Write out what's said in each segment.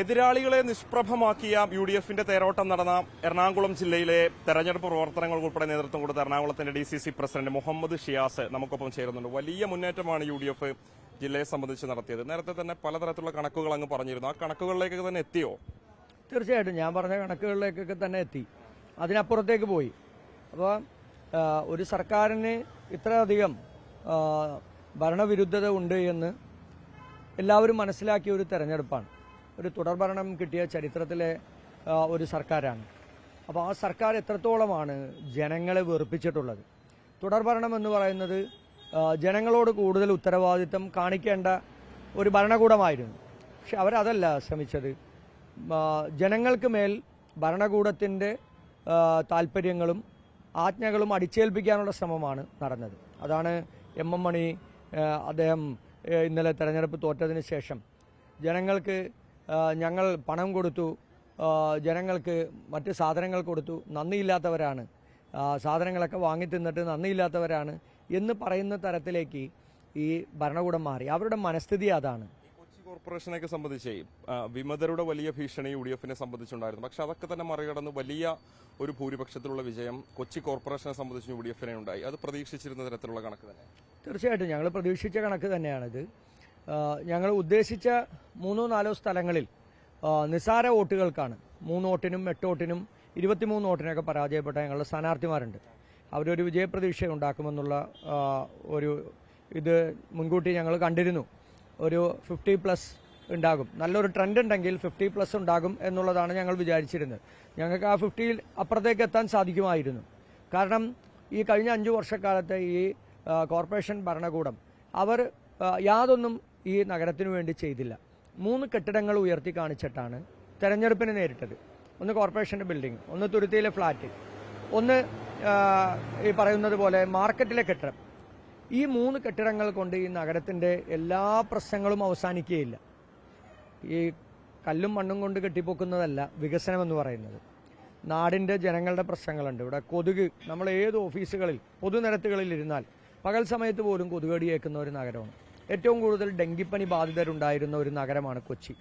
എതിരാളികളെ നിഷ്പ്രഭമാക്കിയ യു.ഡി.എഫിന്റെ തേരോട്ടം നടന്ന എറണാകുളം ജില്ലയിലെ തെരഞ്ഞെടുപ്പ് പ്രവർത്തനങ്ങൾക്ക് ഉൾപ്പെടെ നേതൃത്വം കൊടുത്ത എറണാകുളത്തിന്റെ DCC പ്രസിഡന്റ് മുഹമ്മദ് ഷിയാസ് നമുക്കൊപ്പം ചേരുന്നുണ്ട്. വലിയ മുന്നേറ്റമാണ് യു.ഡി.എഫ് ജില്ലയെ സംബന്ധിച്ച് നടത്തിയത്. നേരത്തെ തന്നെ പലതരത്തിലുള്ള കണക്കുകൾ അങ്ങ് പറഞ്ഞിരുന്നു. ആ കണക്കുകളിലേക്ക് തന്നെ എത്തിയോ? തീർച്ചയായിട്ടും ഞാൻ പറഞ്ഞ കണക്കുകളിലേക്കൊക്കെ തന്നെ എത്തി, അതിനപ്പുറത്തേക്ക് പോയി. അപ്പോൾ ഒരു സർക്കാരിന് ഇത്രയധികം ഭരണവിരുദ്ധത ഉണ്ട് എന്ന് എല്ലാവരും മനസ്സിലാക്കിയ ഒരു തെരഞ്ഞെടുപ്പാണ്. ഒരു തുടർഭരണം കിട്ടിയ ചരിത്രത്തിലെ ഒരു സർക്കാരാണ്. അപ്പോൾ ആ സർക്കാർ എത്രത്തോളമാണ് ജനങ്ങളെ വെറുപ്പിച്ചിട്ടുള്ളത്. തുടർഭരണം എന്ന് പറയുന്നത് ജനങ്ങളോട് കൂടുതൽ ഉത്തരവാദിത്തം കാണിക്കേണ്ട ഒരു ഭരണകൂടമായിരുന്നു. പക്ഷെ അവരതല്ല ശ്രമിച്ചത്. ജനങ്ങൾക്ക് മേൽ ഭരണകൂടത്തിൻ്റെ താല്പര്യങ്ങളും ആജ്ഞകളും അടിച്ചേൽപ്പിക്കാനുള്ള ശ്രമമാണ് നടന്നത്. അതാണ് എം മണി അദ്ദേഹം ഇന്നലെ തെരഞ്ഞെടുപ്പ് തോറ്റതിന് ശേഷം ജനങ്ങൾക്ക് ഞങ്ങൾ പണം കൊടുത്തു, ജനങ്ങൾക്ക് മറ്റ് സാധനങ്ങൾ കൊടുത്തു, നന്ദിയില്ലാത്തവരാണ്, സാധനങ്ങളൊക്കെ വാങ്ങി തിന്നിട്ട് നന്ദിയില്ലാത്തവരാണ് എന്ന് പറയുന്ന തരത്തിലേക്ക് ഈ ഭരണകൂടം മാറി. അവരുടെ മനസ്ഥിതി അതാണ്. കൊച്ചി കോർപ്പറേഷനെയൊക്കെ സംബന്ധിച്ച് വിമതരുടെ വലിയ ഭീഷണി യു.ഡി.എഫിനെ സംബന്ധിച്ചുണ്ടായിരുന്നു. പക്ഷെ അതൊക്കെ തന്നെ മറികടന്ന് വലിയ ഒരു ഭൂരിപക്ഷത്തിലുള്ള വിജയം കൊച്ചി കോർപ്പറേഷനെ സംബന്ധിച്ച് യു.ഡി.എഫിനെ ഉണ്ടായി. അത് പ്രതീക്ഷിച്ചിരുന്ന തരത്തിലുള്ള കണക്ക് തന്നെ? തീർച്ചയായിട്ടും ഞങ്ങൾ പ്രതീക്ഷിച്ച കണക്ക് തന്നെയാണിത്. ഞങ്ങൾ ഉദ്ദേശിച്ച 3-4 സ്ഥലങ്ങളിൽ നിസ്സാര വോട്ടുകൾക്കാണ്, 3 വോട്ടിനും 8 വോട്ടിനും 23 വോട്ടിനൊക്കെ പരാജയപ്പെട്ട ഞങ്ങളുടെ സ്ഥാനാർത്ഥിമാരുണ്ട്. അവരൊരു വിജയപ്രതീക്ഷ ഉണ്ടാക്കുമെന്നുള്ള ഒരു ഇത് മുൻകൂട്ടി ഞങ്ങൾ കണ്ടിരുന്നു. ഒരു 50+ ഉണ്ടാകും, നല്ലൊരു ട്രെൻഡ് ഉണ്ടെങ്കിൽ 50+ ഉണ്ടാകും എന്നുള്ളതാണ് ഞങ്ങൾ വിചാരിച്ചിരുന്നത്. ഞങ്ങൾക്ക് ആ 50 അപ്പുറത്തേക്ക് എത്താൻ സാധിക്കുമായിരുന്നു. കാരണം ഈ കഴിഞ്ഞ 5 വർഷക്കാലത്തെ ഈ കോർപ്പറേഷൻ ഭരണകൂടം അവർ യാതൊന്നും ഈ നഗരത്തിനു വേണ്ടി ചെയ്തില്ല. 3 കെട്ടിടങ്ങൾ ഉയർത്തി കാണിച്ചിട്ടാണ് തെരഞ്ഞെടുപ്പിന് നേരിട്ടത്. ഒന്ന് കോർപ്പറേഷന്റെ ബിൽഡിംഗ്, ഒന്ന് തുരുത്തിയിലെ ഫ്ളാറ്റ്, ഒന്ന് ഈ പറയുന്നത് പോലെ മാർക്കറ്റിലെ കെട്ടിടം. ഈ 3 കെട്ടിടങ്ങൾ കൊണ്ട് ഈ നഗരത്തിന്റെ എല്ലാ പ്രശ്നങ്ങളും അവസാനിക്കുകയില്ല. ഈ കല്ലും മണ്ണും കൊണ്ട് കെട്ടിപ്പൊക്കുന്നതല്ല വികസനം എന്ന് പറയുന്നത്. നാടിന്റെ ജനങ്ങളുടെ പ്രശ്നങ്ങളുണ്ട്. ഇവിടെ കൊതുക്, നമ്മൾ ഏത് ഓഫീസുകളിൽ പൊതുനിരത്തുകളിൽ ഇരുന്നാൽ പകൽ സമയത്ത് പോലും കൊതുകടി ഏൽക്കുന്ന ഒരു നഗരമാണ്. ഏറ്റവും കൂടുതൽ ഡെങ്കിപ്പനി ബാധിതരുണ്ടായിരുന്ന ഒരു നഗരമാണ് കൊച്ചി.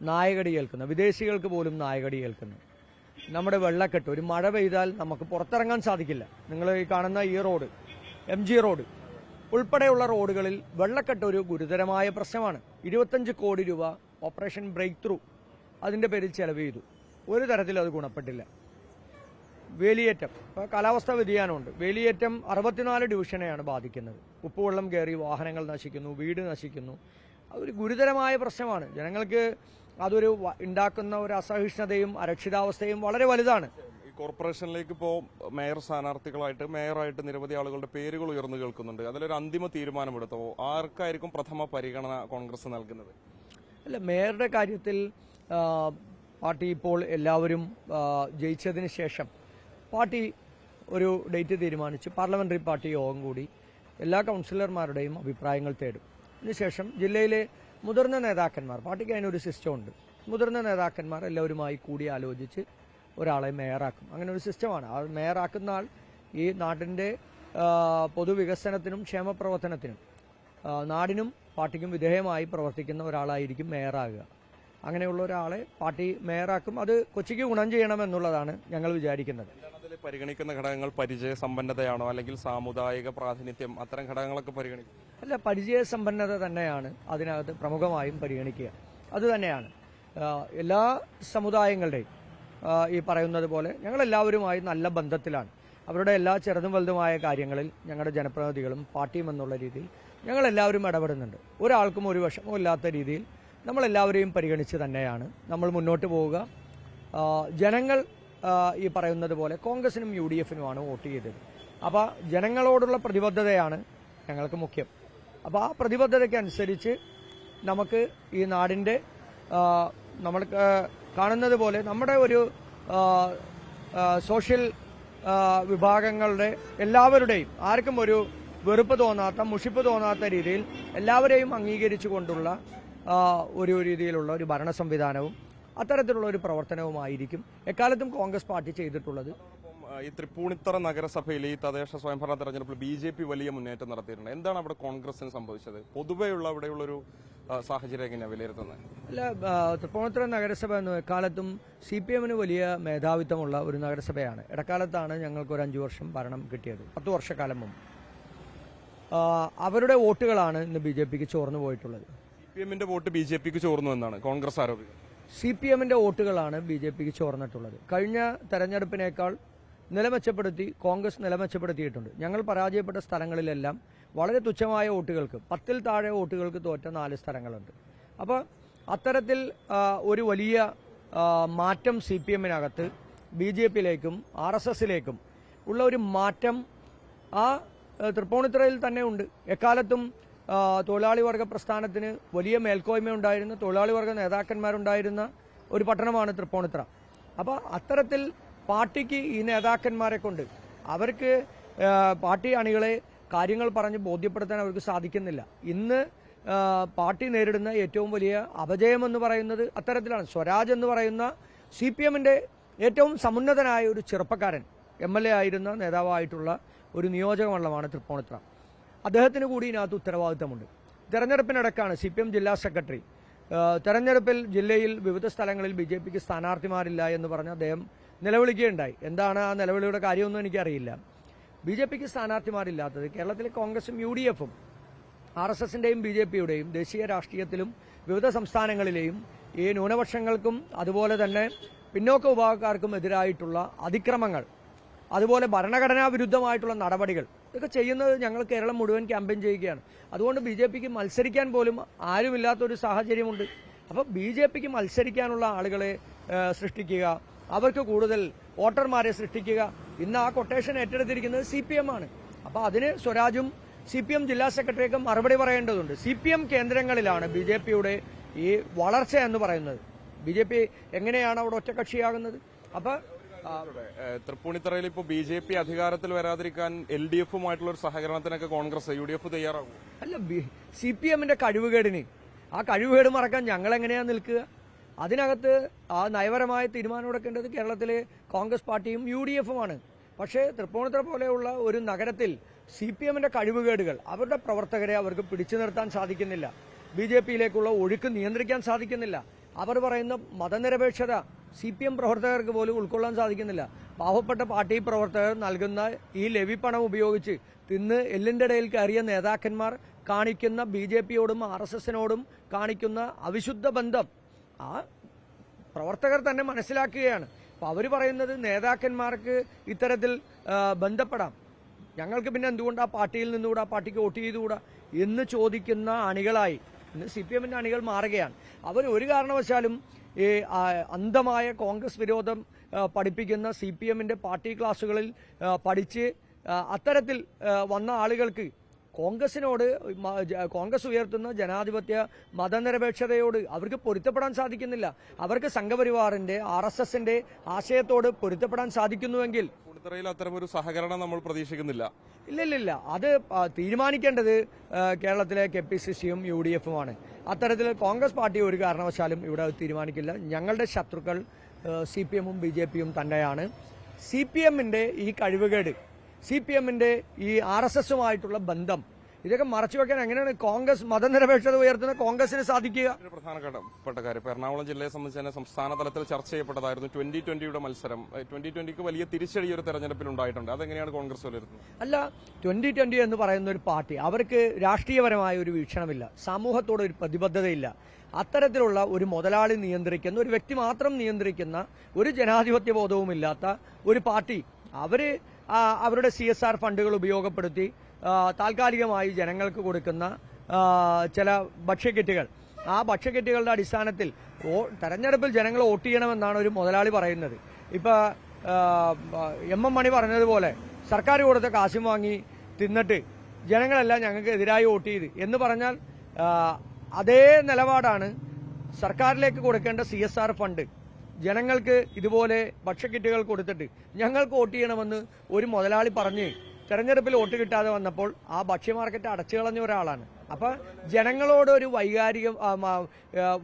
നായകടി ഏൽക്കുന്ന, വിദേശികൾക്ക് പോലും നായകടി ഏൽക്കുന്നു. നമ്മുടെ വെള്ളക്കെട്ട്, ഒരു മഴ പെയ്താൽ നമുക്ക് പുറത്തിറങ്ങാൻ സാധിക്കില്ല. നിങ്ങൾ ഈ കാണുന്ന ഈ റോഡ്, MG റോഡ് ഉൾപ്പെടെയുള്ള റോഡുകളിൽ വെള്ളക്കെട്ട് ഒരു ഗുരുതരമായ പ്രശ്നമാണ്. 25 കോടി രൂപ ഓപ്പറേഷൻ ബ്രേക്ക് ത്രൂ അതിന്റെ പേരിൽ ചെലവ് ചെയ്തു. ഒരു തരത്തിലും അത് ഗുണപ്പെട്ടില്ല. വേലിയേറ്റം, കാലാവസ്ഥാ വ്യതിയാനമുണ്ട്. വേലിയേറ്റം 64 ഡിവിഷനെയാണ് ബാധിക്കുന്നത്. ഉപ്പുവെള്ളം കയറി വാഹനങ്ങൾ നശിക്കുന്നു, വീട് നശിക്കുന്നു. അതൊരു ഗുരുതരമായ പ്രശ്നമാണ്. ജനങ്ങൾക്ക് അതൊരു ഉണ്ടാക്കുന്ന ഒരു അസഹിഷ്ണുതയും അരക്ഷിതാവസ്ഥയും വളരെ വലുതാണ്. ഈ കോർപ്പറേഷനിലേക്ക് ഇപ്പോൾ മേയർ സ്ഥാനാർത്ഥികളായിട്ട് മേയറായിട്ട് നിരവധി ആളുകളുടെ പേരുകൾ ഉയർന്നു കേൾക്കുന്നുണ്ട്. അതിലൊരു അന്തിമ തീരുമാനമെടുത്തോ? ആർക്കായിരിക്കും പ്രഥമ പരിഗണന കോൺഗ്രസ് നൽകുന്നത്? അല്ല, മേയറുടെ കാര്യത്തിൽ പാർട്ടി ഇപ്പോൾ എല്ലാവരും ജയിച്ചതിന് ശേഷം പാർട്ടി ഒരു ഡേറ്റ് തീരുമാനിച്ച് പാർലമെന്ററി പാർട്ടി യോഗം കൂടി എല്ലാ കൗൺസിലർമാരുടെയും അഭിപ്രായങ്ങൾ തേടും. അതിനുശേഷം ജില്ലയിലെ മുതിർന്ന നേതാക്കന്മാർ, പാർട്ടിക്ക് അതിനൊരു സിസ്റ്റം ഉണ്ട്, മുതിർന്ന നേതാക്കന്മാർ എല്ലാവരുമായി കൂടി ആലോചിച്ച് ഒരാളെ മേയറാക്കും. അങ്ങനെ ഒരു സിസ്റ്റമാണ്. ആ മേയറാക്കുന്ന ആൾ ഈ നാടിന്റെ പൊതുവികസനത്തിനും ക്ഷേമപ്രവർത്തനത്തിനും നാടിനും പാർട്ടിക്കും വിധേയമായി പ്രവർത്തിക്കുന്ന ഒരാളായിരിക്കും മേയറാകുക. അങ്ങനെയുള്ള ഒരാളെ പാർട്ടി മേയറാക്കും. അത് കൊച്ചിക്ക് ഗുണം ചെയ്യണമെന്നുള്ളതാണ് ഞങ്ങൾ വിചാരിക്കുന്നത്. പരിഗണിക്കുന്ന ഘടകങ്ങൾ പരിചയ സമ്പന്നതയാണോ, അല്ലെങ്കിൽ സാമുദായിക പ്രാതിനിധ്യം, അത്തരം ഘടകങ്ങളൊക്കെ പരിഗണിക്കും? അല്ല, പരിചയ സമ്പന്നത തന്നെയാണ് അതിനകത്ത് പ്രമുഖമായും പരിഗണിക്കുക. അത് തന്നെയാണ് എല്ലാ സമുദായങ്ങളുടെയും ഈ പറയുന്നത് പോലെ ഞങ്ങളെല്ലാവരുമായി നല്ല ബന്ധത്തിലാണ്. അവരുടെ എല്ലാ ചെറുതും വലുതുമായ കാര്യങ്ങളിൽ ഞങ്ങളുടെ ജനപ്രതിനിധികളും പാർട്ടിയും എന്നുള്ള രീതിയിൽ ഞങ്ങളെല്ലാവരും ഇടപെടുന്നുണ്ട്. ഒരാൾക്കും ഒരു വിഷമവും ഇല്ലാത്ത രീതിയിൽ നമ്മളെല്ലാവരെയും പരിഗണിച്ച് തന്നെയാണ് നമ്മൾ മുന്നോട്ട് പോവുക. ജനങ്ങൾ ഈ പറയുന്നത് പോലെ കോൺഗ്രസിനും UDF-നുമാണ് വോട്ട് ചെയ്തത്. അപ്പോൾ ജനങ്ങളോടുള്ള പ്രതിബദ്ധതയാണ് ഞങ്ങൾക്ക് മുഖ്യം. അപ്പോൾ ആ പ്രതിബദ്ധതയ്ക്കനുസരിച്ച് നമുക്ക് ഈ നാടിൻ്റെ നമ്മൾ കാണുന്നത് പോലെ നമ്മുടെ ഒരു സോഷ്യൽ വിഭാഗങ്ങളുടെ എല്ലാവരുടെയും ആർക്കും ഒരു വെറുപ്പ് തോന്നാത്ത, മുഷിപ്പ് തോന്നാത്ത രീതിയിൽ എല്ലാവരെയും അംഗീകരിച്ചുകൊണ്ടുള്ള ഒരു രീതിയിലുള്ള ഒരു ഭരണ സംവിധാനവും അത്തരത്തിലുള്ള ഒരു പ്രവർത്തനവുമായിരിക്കും എക്കാലത്തും കോൺഗ്രസ് പാർട്ടി ചെയ്തിട്ടുള്ളത്. ഈ തൃപ്പൂണിത്തറ നഗരസഭയിൽ ഈ തദ്ദേശ സ്വയംഭരണ തെരഞ്ഞെടുപ്പിൽ BJP വലിയ മുന്നേറ്റം നടത്തിയിട്ടുണ്ട്. എന്താണ് അവിടെ കോൺഗ്രസിന് സംഭവിച്ചത്? പൊതുവെയുള്ള അവിടെയുള്ളൊരു സാഹചര്യം എങ്ങനെയാണ് വിലയിരുത്തുന്നത്? അല്ല, തൃപ്പൂണിത്തുറ നഗരസഭ എന്ന എക്കാലത്തും CPM-ന് വലിയ മേധാവിത്വമുള്ള ഒരു നഗരസഭയാണ്. ഇടക്കാലത്താണ് ഞങ്ങൾക്ക് ഒരു 5 വർഷം ഭരണം കിട്ടിയത്, 10 വർഷക്കാലം മുമ്പ്. അവരുടെ വോട്ടുകളാണ് ഇന്ന് BJP-ക്ക് ചോർന്നു പോയിട്ടുള്ളത്. CPM-ന്റെ വോട്ട് BJP-ക്ക് ചോർന്നു എന്നാണ് കോൺഗ്രസ് ആരോപിക്കുന്നത്. CPM-ന്റെ വോട്ടുകളാണ് BJP-ക്ക് ചോർന്നിട്ടുള്ളത്. കഴിഞ്ഞ തെരഞ്ഞെടുപ്പിനേക്കാൾ നിലമെച്ചപ്പെടുത്തി കോൺഗ്രസ് നിലമെച്ചപ്പെടുത്തിയിട്ടുണ്ട്. ഞങ്ങൾ പരാജയപ്പെട്ട സ്ഥലങ്ങളിലെല്ലാം വളരെ തുച്ഛമായ വോട്ടുകൾക്ക്, 10-ൽ താഴെ വോട്ടുകൾക്ക് തോറ്റ 4 സ്ഥലങ്ങളുണ്ട്. അപ്പോൾ അത്തരത്തിൽ ഒരു വലിയ മാറ്റം CPM-നകത്ത് BJP-യിലേക്കും RSS-ലേക്കും ഉള്ള ഒരു മാറ്റം ആ തൃപ്പൂണിത്തുറയിൽ തന്നെ ഉണ്ട്. എക്കാലത്തും തൊഴിലാളി വർഗ പ്രസ്ഥാനത്തിന് വലിയ മേൽക്കോയ്മയുണ്ടായിരുന്ന, തൊഴിലാളി വർഗ നേതാക്കന്മാരുണ്ടായിരുന്ന ഒരു പട്ടണമാണ് തൃപ്പൂണിത്തുറ. അപ്പോൾ അത്തരത്തിൽ പാർട്ടിക്ക് ഈ നേതാക്കന്മാരെ കൊണ്ട് അവർക്ക് പാർട്ടി അണികളെ കാര്യങ്ങൾ പറഞ്ഞ് ബോധ്യപ്പെടുത്താൻ അവർക്ക് സാധിക്കുന്നില്ല. ഇന്ന് പാർട്ടി നേരിടുന്ന ഏറ്റവും വലിയ അപജയമെന്ന് പറയുന്നത് അത്തരത്തിലാണ്. സ്വരാജ് എന്ന് പറയുന്ന CPM-ന്റെ ഏറ്റവും സമുന്നതനായ ഒരു ചെറുപ്പക്കാരൻ, MLA ആയിരുന്ന നേതാവായിട്ടുള്ള ഒരു നിയോജക മണ്ഡലമാണ് തൃപ്പൂണിത്തുറ. അദ്ദേഹത്തിന് കൂടി ഇതിനകത്ത് ഉത്തരവാദിത്തമുണ്ട്. തെരഞ്ഞെടുപ്പിനിടക്കാണ് CPM ജില്ലാ സെക്രട്ടറി തെരഞ്ഞെടുപ്പിൽ ജില്ലയിൽ വിവിധ സ്ഥലങ്ങളിൽ BJP-ക്ക് സ്ഥാനാർത്ഥിമാരില്ല എന്ന് പറഞ്ഞ് അദ്ദേഹം നിലവിളിക്കുകയുണ്ടായി. എന്താണ് ആ നിലവിളിയുടെ കാര്യമൊന്നും എനിക്കറിയില്ല. BJP-ക്ക് സ്ഥാനാർത്ഥിമാരില്ലാത്തത് കേരളത്തിലെ കോൺഗ്രസും UDF-ഉം RSS-ന്റെയും BJP-യുടെയും ദേശീയ രാഷ്ട്രീയത്തിലും വിവിധ സംസ്ഥാനങ്ങളിലെയും ഈ ന്യൂനപക്ഷങ്ങൾക്കും അതുപോലെ തന്നെ പിന്നോക്ക വിഭാഗക്കാർക്കും എതിരായിട്ടുള്ള അതിക്രമങ്ങൾ, അതുപോലെ ഭരണഘടനാ വിരുദ്ധമായിട്ടുള്ള നടപടികൾ, ഇതൊക്കെ ചെയ്യുന്നത് ഞങ്ങൾ കേരളം മുഴുവൻ ക്യാമ്പയിൻ ചെയ്യുകയാണ്. അതുകൊണ്ട് BJP-ക്ക് മത്സരിക്കാൻ പോലും ആരുമില്ലാത്തൊരു സാഹചര്യമുണ്ട്. അപ്പോൾ BJP-ക്ക് മത്സരിക്കാനുള്ള ആളുകളെ സൃഷ്ടിക്കുക, അവർക്ക് കൂടുതൽ വോട്ടർമാരെ സൃഷ്ടിക്കുക, ഇന്ന് ആ കൊട്ടേഷൻ ഏറ്റെടുത്തിരിക്കുന്നത് CPM-ആണ്. അപ്പോൾ അതിന് സ്വരാജും CPM ജില്ലാ സെക്രട്ടറിയൊക്കെ മറുപടി പറയേണ്ടതുണ്ട്. CPM കേന്ദ്രങ്ങളിലാണ് BJP-യുടെ ഈ വളർച്ച എന്ന് പറയുന്നത്. BJP എങ്ങനെയാണ് അവിടെ ഒറ്റക്കക്ഷിയാകുന്നത്? അപ്പോൾ തൃപ്പൂണിത്തുറയിൽ ഇപ്പോൾ BJP അധികാരത്തിൽ വരാതിരിക്കാൻ LDF-ഉമായിട്ടുള്ള ഒരു സഹകരണത്തിനൊക്കെ കോൺഗ്രസ് UDF തയ്യാറാകും. അല്ല, CPM-ന്റെ കഴിവുകേടിന് ആ കഴിവുകേട് മറക്കാൻ ഞങ്ങൾ എങ്ങനെയാ നിൽക്കുക? അതിനകത്ത് ആ നയപരമായ തീരുമാനം എടുക്കേണ്ടത് കേരളത്തിലെ കോൺഗ്രസ് പാർട്ടിയും UDF-ഉമാണ്. പക്ഷേ തൃപ്പൂണിത്തുറ പോലെയുള്ള ഒരു നഗരത്തിൽ CPM-ന്റെ കഴിവുകേടുകൾ, അവരുടെ പ്രവർത്തകരെ അവർക്ക് പിടിച്ചു നിർത്താൻ സാധിക്കുന്നില്ല. BJP-യിലേക്കുള്ള ഒഴുക്ക് നിയന്ത്രിക്കാൻ സാധിക്കുന്നില്ല. അവർ പറയുന്ന മതനിരപേക്ഷത CPM പ്രവർത്തകർക്ക് പോലും ഉൾക്കൊള്ളാൻ സാധിക്കുന്നില്ല. പാവപ്പെട്ട പാർട്ടി പ്രവർത്തകർ നൽകുന്ന ഈ ലവിപ്പണം ഉപയോഗിച്ച് തിന്ന് എല്ലിന്റെ ഇടയിൽ കയറിയ നേതാക്കന്മാർ കാണിക്കുന്ന BJP-യോടും RSS-നോടും കാണിക്കുന്ന അവിശുദ്ധ ബന്ധം ആ പ്രവർത്തകർ തന്നെ മനസ്സിലാക്കുകയാണ്. അപ്പോൾ അവർ പറയുന്നത് നേതാക്കന്മാർക്ക് ഇത്തരത്തിൽ ബന്ധപ്പെടാം, ഞങ്ങൾക്ക് പിന്നെ എന്തുകൊണ്ട് ആ പാർട്ടിയിൽ നിന്നുകൂടാ, ആ പാർട്ടിക്ക് വോട്ട് ചെയ്തുകൂടാ എന്ന് ചോദിക്കുന്ന അണികളായി ഇന്ന് CPM-ന്റെ അണികൾ മാറുകയാണ്. അവർ ഒരു കാരണവശാലും ഈ അന്ധമായ കോൺഗ്രസ് വിരോധം പഠിപ്പിക്കുന്ന CPM-ന്റെ പാർട്ടി ക്ലാസുകളിൽ പഠിച്ച് അത്തരത്തിൽ വന്ന ആളുകൾക്ക് കോൺഗ്രസിനോട്, കോൺഗ്രസ് ഉയർത്തുന്ന ജനാധിപത്യ മതനിരപേക്ഷതയോട് അവർക്ക് പൊരുത്തപ്പെടാൻ സാധിക്കുന്നില്ല. അവർക്ക് സംഘപരിവാറിന്റെ RSS-ന്റെ ആശയത്തോട് പൊരുത്തപ്പെടാൻ സാധിക്കുന്നുവെങ്കിൽ അത്തരമൊരു സഹകരണം നമ്മൾ പ്രതീക്ഷിക്കുന്നില്ല. ഇല്ല, അത് തീരുമാനിക്കേണ്ടത് കേരളത്തിലെ KPCC-യും UDF-ഉമാണ്. അത്തരത്തിൽ കോൺഗ്രസ് പാർട്ടി ഒരു കാരണവശാലും ഇവിടെ തീരുമാനിക്കില്ല. ഞങ്ങളുടെ ശത്രുക്കൾ CPM-ഉം BJP-യും തന്നെയാണ്. CPM-ന്റെ ഈ കഴിവുകേട്, CPM-ന്റെ ഈ RSS-ഉമായിട്ടുള്ള ബന്ധം, ഇതൊക്കെ മറച്ചുവെക്കാൻ എങ്ങനെയാണ് കോൺഗ്രസ് മതനിരപേക്ഷത ഉയർത്തുന്ന കോൺഗ്രസിന് സാധിക്കുക? ഒരു പ്രധാനപ്പെട്ട കാര്യം, ഇപ്പോൾ എറണാകുളം ജില്ലയെ സംബന്ധിച്ച് തന്നെ സംസ്ഥാന തലത്തിൽ ചർച്ച ചെയ്യപ്പെട്ടതായിരുന്നു 2020-യുടെ മത്സരം. 2020-ക്ക് വലിയ തിരിച്ചടി ഒരു തെരഞ്ഞെടുപ്പിൽ ഉണ്ടായിട്ടുണ്ട്. അതെങ്ങനെയാണ് കോൺഗ്രസ് വിലയിരുത്തുന്നത്? അല്ല, 2020 എന്ന് പറയുന്ന ഒരു പാർട്ടി, അവർക്ക് രാഷ്ട്രീയപരമായ ഒരു വീക്ഷണമില്ല, സമൂഹത്തോട് ഒരു പ്രതിബദ്ധതയില്ല. അത്തരത്തിലുള്ള ഒരു മുതലാളി നിയന്ത്രിക്കുന്ന, ഒരു വ്യക്തി മാത്രം നിയന്ത്രിക്കുന്ന, ഒരു ജനാധിപത്യ ബോധവുമില്ലാത്ത ഒരു പാർട്ടി, അവര് അവരുടെ CSR ഫണ്ടുകൾ ഉപയോഗപ്പെടുത്തി താൽക്കാലികമായി ജനങ്ങൾക്ക് കൊടുക്കുന്ന ചില ഭക്ഷ്യക്കിറ്റുകൾ, ആ ഭക്ഷ്യക്കിറ്റുകളുടെ അടിസ്ഥാനത്തിൽ തെരഞ്ഞെടുപ്പിൽ ജനങ്ങൾ വോട്ട് ചെയ്യണമെന്നാണ് ഒരു മുതലാളി പറയുന്നത്. ഇപ്പൊ MM മണി പറഞ്ഞതുപോലെ സർക്കാർ കൊടുത്ത കാശും വാങ്ങി തിന്നിട്ട് ജനങ്ങളെല്ലാം ഞങ്ങൾക്ക് എതിരായി വോട്ട് ചെയ്ത് എന്ന് പറഞ്ഞാൽ അതേ നിലപാടാണ് സർക്കാരിലേക്ക് കൊടുക്കേണ്ട CSR ഫണ്ട് ജനങ്ങൾക്ക് ഇതുപോലെ ഭക്ഷ്യക്കിറ്റുകൾ കൊടുത്തിട്ട് ഞങ്ങൾക്ക് വോട്ട് ചെയ്യണമെന്ന് ഒരു മുതലാളി പറഞ്ഞ് തെരഞ്ഞെടുപ്പിൽ വോട്ട് കിട്ടാതെ വന്നപ്പോൾ ആ ഭക്ഷ്യ മാർക്കറ്റ് അടച്ചു കളഞ്ഞ ഒരാളാണ്. അപ്പൊ ജനങ്ങളോട് ഒരു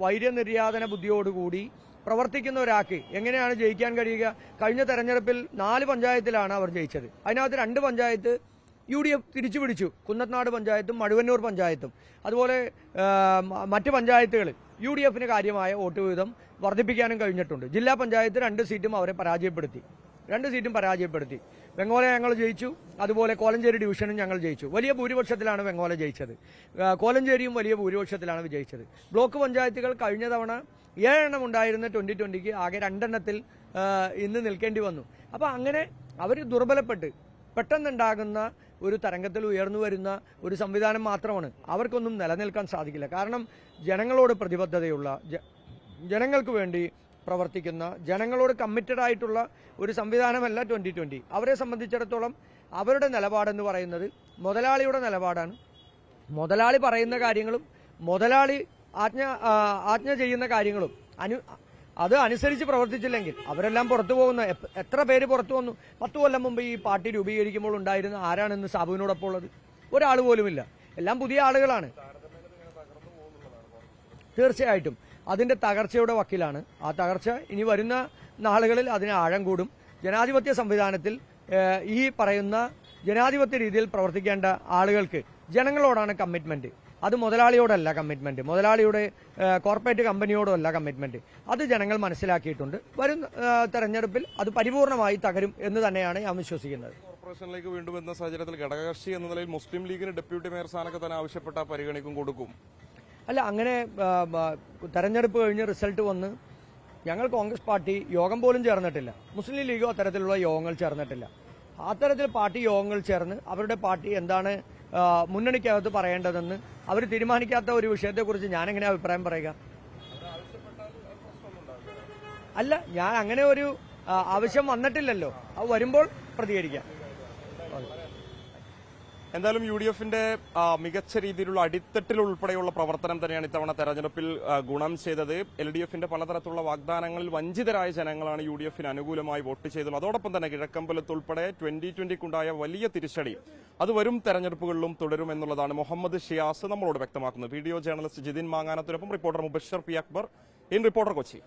വൈര്യനിര്യാതന ബുദ്ധിയോടുകൂടി പ്രവർത്തിക്കുന്ന ഒരാൾക്ക് എങ്ങനെയാണ് ജയിക്കാൻ കഴിയുക? കഴിഞ്ഞ തെരഞ്ഞെടുപ്പിൽ 4 പഞ്ചായത്തിലാണ് അവർ ജയിച്ചത്. അതിനകത്ത് 2 പഞ്ചായത്ത് UDF തിരിച്ചു പിടിച്ചു. കുന്നത്തനാട് പഞ്ചായത്തും മഴുവന്നൂർ പഞ്ചായത്തും അതുപോലെ മറ്റ് പഞ്ചായത്തുകളിൽ UDFന് കാര്യമായ വോട്ട് വീതം വർദ്ധിപ്പിക്കാനും കഴിഞ്ഞിട്ടുണ്ട്. ജില്ലാ പഞ്ചായത്ത് 2 സീറ്റും അവരെ പരാജയപ്പെടുത്തി. 2 സീറ്റും പരാജയപ്പെടുത്തി. വെങ്ങോല ഞങ്ങൾ ജയിച്ചു. അതുപോലെ കോലഞ്ചേരി ഡിവിഷനും ഞങ്ങൾ ജയിച്ചു. വലിയ ഭൂരിപക്ഷത്തിലാണ് വെങ്ങോല ജയിച്ചത്. കോലഞ്ചേരിയും വലിയ ഭൂരിപക്ഷത്തിലാണ് വിജയിച്ചത്. ബ്ലോക്ക് പഞ്ചായത്തുകൾ കഴിഞ്ഞ തവണ 7 എണ്ണം ഉണ്ടായിരുന്ന 2020 ആകെ 2 എണ്ണത്തിൽ ഇന്ന് നിൽക്കേണ്ടി വന്നു. അപ്പോൾ അങ്ങനെ അവർ ദുർബലപ്പെട്ട് പെട്ടെന്നുണ്ടാകുന്ന ഒരു തരംഗത്തിൽ ഉയർന്നു വരുന്ന ഒരു സംവിധാനം മാത്രമാണ്. അവർക്കൊന്നും നിലനിൽക്കാൻ സാധിക്കില്ല. കാരണം ജനങ്ങളോട് പ്രതിബദ്ധതയുള്ള, ജനങ്ങൾക്ക് വേണ്ടി പ്രവർത്തിക്കുന്ന, ജനങ്ങളോട് കമ്മിറ്റഡ് ആയിട്ടുള്ള ഒരു സംവിധാനമല്ല 2020. അവരെ സംബന്ധിച്ചിടത്തോളം അവരുടെ നിലപാടെന്ന് പറയുന്നത് മുതലാളിയുടെ നിലപാടാണ്. മുതലാളി പറയുന്ന കാര്യങ്ങളും മുതലാളി ആജ്ഞ ചെയ്യുന്ന കാര്യങ്ങളും അത് അനുസരിച്ച് പ്രവർത്തിച്ചില്ലെങ്കിൽ അവരെല്ലാം പുറത്തു പോകുന്ന എത്ര പേര് പുറത്തു വന്നു. 10 കൊല്ലം മുമ്പ് ഈ പാർട്ടി രൂപീകരിക്കുമ്പോൾ ഉണ്ടായിരുന്ന ആരാണെന്ന് സാബുവിനോടൊപ്പം ഉള്ളത്? ഒരാൾ പോലുമില്ല. എല്ലാം പുതിയ ആളുകളാണ്. തീർച്ചയായിട്ടും അതിന്റെ തകർച്ചയുടെ വക്കിലാണ്. ആ തകർച്ച ഇനി വരുന്ന നാളുകളിൽ അതിന് ആഴം കൂടും. ജനാധിപത്യ സംവിധാനത്തിൽ ഈ പറയുന്ന ജനാധിപത്യ രീതിയിൽ പ്രവർത്തിക്കേണ്ട ആളുകൾക്ക് ജനങ്ങളോടാണ് കമ്മിറ്റ്മെന്റ്. അത് മുതലാളിയോടല്ല കമ്മിറ്റ്മെന്റ്, മുതലാളിയുടെ കോർപ്പറേറ്റ് കമ്പനിയോടല്ല കമ്മിറ്റ്മെന്റ്. അത് ജനങ്ങൾ മനസ്സിലാക്കിയിട്ടുണ്ട്. വരും തെരഞ്ഞെടുപ്പിൽ അത് പരിപൂർണമായി തകരും എന്ന് തന്നെയാണ് ഞാൻ വിശ്വസിക്കുന്നത്. കോർപ്പറേഷനിലേക്ക് വീണ്ടും എന്ന സാഹചര്യത്തിൽ ഘടകകക്ഷി എന്ന നിലയിൽ മുസ്ലിം ലീഗിന് ഡെപ്യൂട്ടി മേയർ സ്ഥാനമൊക്കെ തന്നെ ആവശ്യപ്പെട്ട പരിഗണിക്കും കൊടുക്കും. അല്ല, അങ്ങനെ തെരഞ്ഞെടുപ്പ് കഴിഞ്ഞ് റിസൾട്ട് വന്ന് ഞങ്ങൾ കോൺഗ്രസ് പാർട്ടി യോഗം പോലും ചേർന്നിട്ടില്ല. മുസ്ലിം ലീഗോ അത്തരത്തിലുള്ള യോഗങ്ങൾ ചേർന്നിട്ടില്ല. അത്തരത്തിൽ പാർട്ടി യോഗങ്ങൾ ചേർന്ന് അവരുടെ പാർട്ടി എന്താണ് മുന്നണിക്കകത്ത് പറയേണ്ടതെന്ന് അവർ തീരുമാനിക്കാത്ത ഒരു വിഷയത്തെക്കുറിച്ച് ഞാൻ എങ്ങനെ അഭിപ്രായം പറയുക? അല്ല, ഞാൻ അങ്ങനെ ഒരു ആവശ്യം വന്നിട്ടില്ലല്ലോ. അത് വരുമ്പോൾ പ്രതികരിക്കാം. എന്തായാലും UDFന്റെ മികച്ച രീതിയിലുള്ള അടിത്തട്ടിൽ ഉൾപ്പെടെയുള്ള പ്രവർത്തനം തന്നെയാണ് ഇത്തവണ തെരഞ്ഞെടുപ്പിൽ ഗുണം ചെയ്തത്. LDFന്റെ പലതരത്തിലുള്ള വാഗ്ദാനങ്ങളിൽ വഞ്ചിതരായ ജനങ്ങളാണ് UDFന് അനുകൂലമായി വോട്ട് ചെയ്തത്. അതോടൊപ്പം തന്നെ കിഴക്കമ്പലത്ത് ഉൾപ്പെടെ 2020-ക്കുണ്ടായ വലിയ തിരിച്ചടി അത് വരും തെരഞ്ഞെടുപ്പുകളിലും തുടരുമെന്നുള്ളതാണ് മുഹമ്മദ് ഷിയാസ് നമ്മളോട് വ്യക്തമാക്കുന്നത്. വീഡിയോ ജേർണലിസ്റ്റ് ജിതിൻ മാങ്ങാനത്തിനൊപ്പം reporter Mubashar P Akbar, in reporter Kochi.